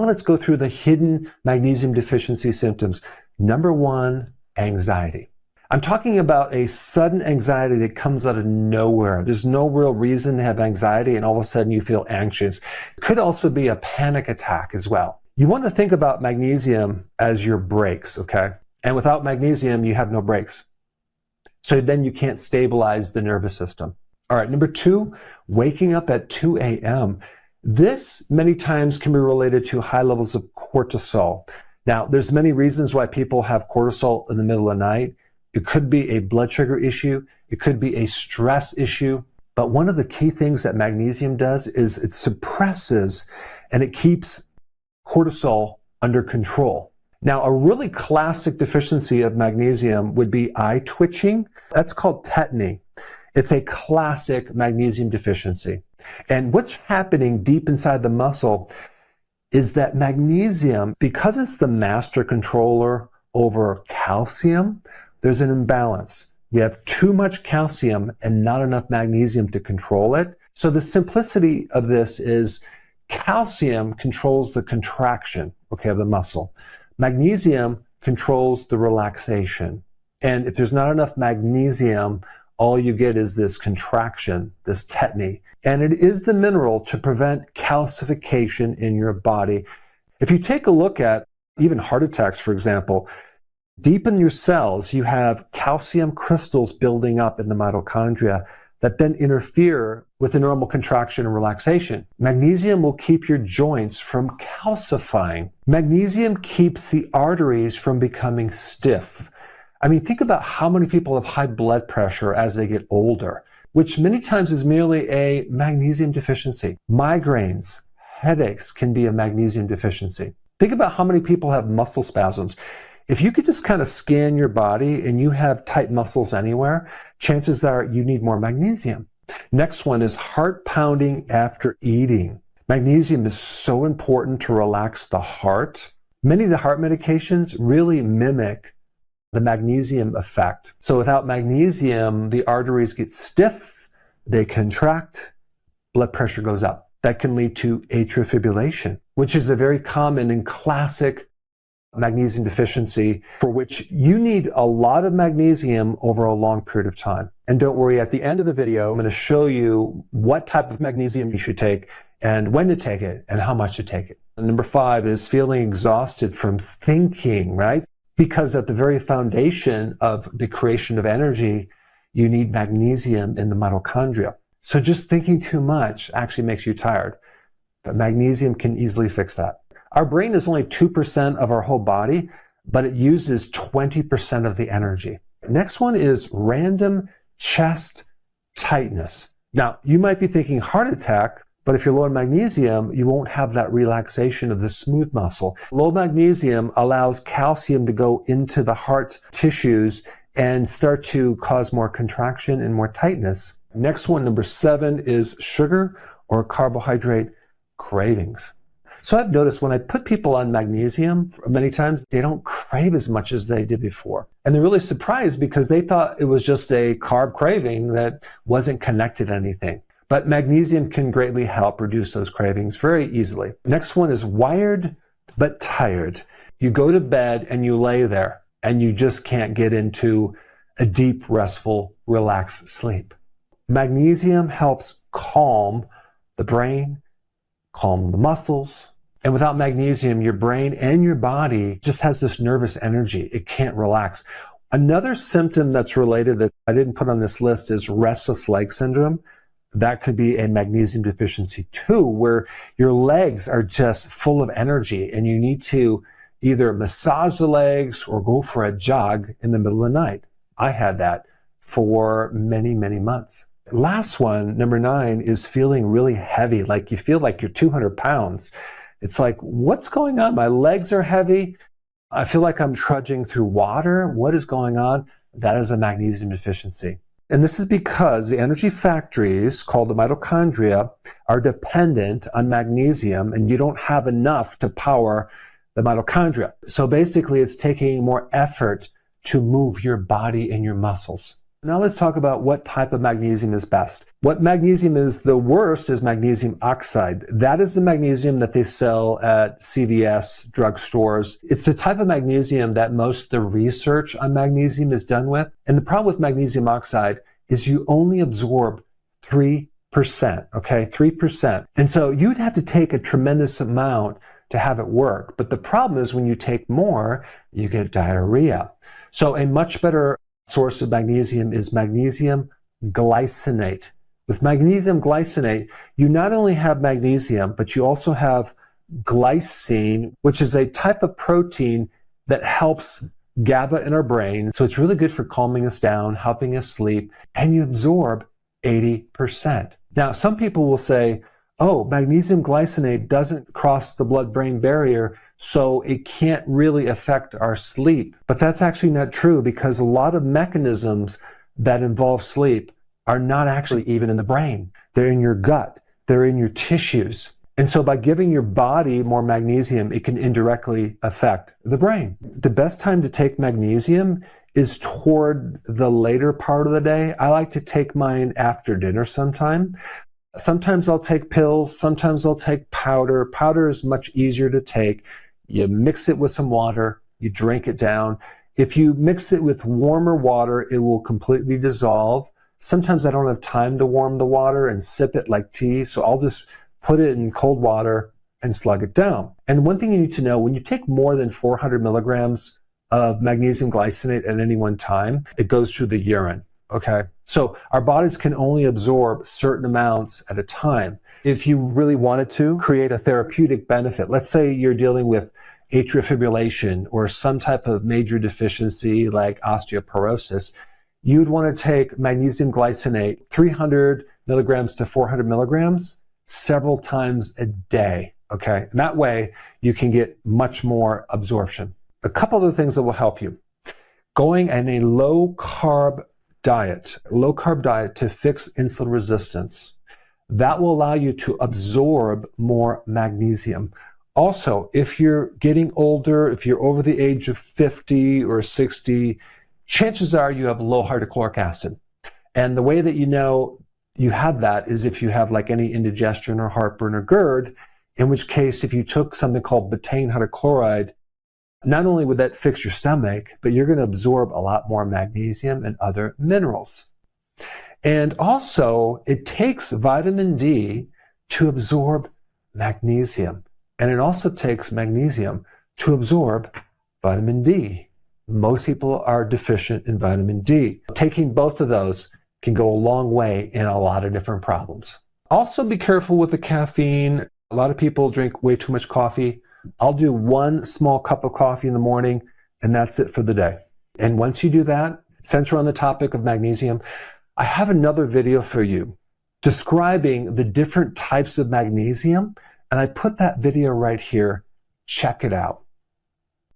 Let's go through the hidden magnesium deficiency symptoms. Number one, anxiety. I'm talking about a sudden anxiety that comes out of nowhere. There's no real reason to have anxiety and all of a sudden you feel anxious. It could also be a panic attack as well. You want to think about magnesium as your brakes, okay? And without magnesium, you have no brakes. So then you can't stabilize the nervous system. All right, number two, waking up at 2 a.m. This many times can be related to high levels of cortisol. Now, there's many reasons why people have cortisol in the middle of the night. It could be a blood sugar issue. It could be a stress issue. But one of the key things that magnesium does is it suppresses and it keeps cortisol under control. Now, a really classic deficiency of magnesium would be eye twitching. That's called tetany. It's a classic magnesium deficiency. And what's happening deep inside the muscle is that magnesium, because it's the master controller over calcium, there's an imbalance. We have too much calcium and not enough magnesium to control it. So the simplicity of this is calcium controls the contraction, okay, of the muscle. Magnesium controls the relaxation. And if there's not enough magnesium, all you get is this contraction, this tetany. And it is the mineral to prevent calcification in your body. If you take a look at even heart attacks, for example, deep in your cells, you have calcium crystals building up in the mitochondria that then interfere with the normal contraction and relaxation. Magnesium will keep your joints from calcifying. Magnesium keeps the arteries from becoming stiff. I mean, think about how many people have high blood pressure as they get older, which many times is merely a magnesium deficiency. Migraines, headaches can be a magnesium deficiency. Think about how many people have muscle spasms. If you could just kind of scan your body and you have tight muscles anywhere, chances are you need more magnesium. Next one is heart pounding after eating. Magnesium is so important to relax the heart. Many of the heart medications really mimic the magnesium effect. So without magnesium, the arteries get stiff, they contract, blood pressure goes up. That can lead to atrial fibrillation, which is a very common and classic magnesium deficiency for which you need a lot of magnesium over a long period of time. And don't worry, at the end of the video, I'm going to show you what type of magnesium you should take and when to take it and how much to take it. And number 5 is feeling exhausted from thinking, right? Because at the very foundation of the creation of energy, you need magnesium in the mitochondria. So just thinking too much actually makes you tired, but magnesium can easily fix that. Our brain is only 2% of our whole body, but it uses 20% of the energy. Next one is random chest tightness. Now, you might be thinking heart attack, but if you're low in magnesium, you won't have that relaxation of the smooth muscle. Low magnesium allows calcium to go into the heart tissues and start to cause more contraction and more tightness. Next one, number 7, is sugar or carbohydrate cravings. So I've noticed when I put people on magnesium, many times they don't crave as much as they did before. And they're really surprised because they thought it was just a carb craving that wasn't connected to anything. But magnesium can greatly help reduce those cravings very easily. Next one is wired but tired. You go to bed and you lay there and you just can't get into a deep, restful, relaxed sleep. Magnesium helps calm the brain, calm the muscles. And without magnesium, your brain and your body just has this nervous energy. It can't relax. Another symptom that's related that I didn't put on this list is restless leg syndrome. That could be a magnesium deficiency too, where your legs are just full of energy and you need to either massage the legs or go for a jog in the middle of the night. I had that for many, many months. Last one, number 9, is feeling really heavy, like you feel like you're 200 pounds. It's like, what's going on? My legs are heavy. I feel like I'm trudging through water. What is going on? That is a magnesium deficiency. And this is because the energy factories, called the mitochondria, are dependent on magnesium, and you don't have enough to power the mitochondria. So basically, it's taking more effort to move your body and your muscles. Now let's talk about what type of magnesium is best. What magnesium is the worst is magnesium oxide. That is the magnesium that they sell at CVS drugstores. It's the type of magnesium that most of the research on magnesium is done with. And the problem with magnesium oxide is you only absorb 3%, okay? 3%. And so you'd have to take a tremendous amount to have it work. But the problem is when you take more, you get diarrhea. So a much better source of magnesium is magnesium glycinate. With magnesium glycinate, you not only have magnesium, but you also have glycine, which is a type of protein that helps GABA in our brain. So it's really good for calming us down, helping us sleep, and you absorb 80%. Now, some people will say, oh, magnesium glycinate doesn't cross the blood-brain barrier, so it can't really affect our sleep. But that's actually not true, because a lot of mechanisms that involve sleep are not actually even in the brain. They're in your gut. They're in your tissues. And so by giving your body more magnesium, it can indirectly affect the brain. The best time to take magnesium is toward the later part of the day. I like to take mine after dinner sometime. Sometimes I'll take pills. Sometimes I'll take powder. Powder is much easier to take. You mix it with some water, you drink it down. If you mix it with warmer water, it will completely dissolve. Sometimes I don't have time to warm the water and sip it like tea, so I'll just put it in cold water and slug it down. And one thing you need to know, when you take more than 400 milligrams of magnesium glycinate at any one time, it goes through the urine, okay? So our bodies can only absorb certain amounts at a time. If you really wanted to create a therapeutic benefit, let's say you're dealing with atrial fibrillation or some type of major deficiency like osteoporosis, you'd want to take magnesium glycinate, 300 milligrams to 400 milligrams, several times a day, okay? And that way you can get much more absorption. A couple other things that will help you. Going on a low-carb diet to fix insulin resistance. That will allow you to absorb more magnesium. Also, if you're getting older, if you're over the age of 50 or 60, chances are you have low hydrochloric acid. And the way that you know you have that is if you have like any indigestion or heartburn or GERD, in which case if you took something called betaine hydrochloride, not only would that fix your stomach, but you're going to absorb a lot more magnesium and other minerals. And also, it takes vitamin D to absorb magnesium. And it also takes magnesium to absorb vitamin D. Most people are deficient in vitamin D. Taking both of those can go a long way in a lot of different problems. Also, be careful with the caffeine. A lot of people drink way too much coffee. I'll do one small cup of coffee in the morning, and that's it for the day. And once you do that, since we're on the topic of magnesium, I have another video for you describing the different types of magnesium, and I put that video right here. Check it out.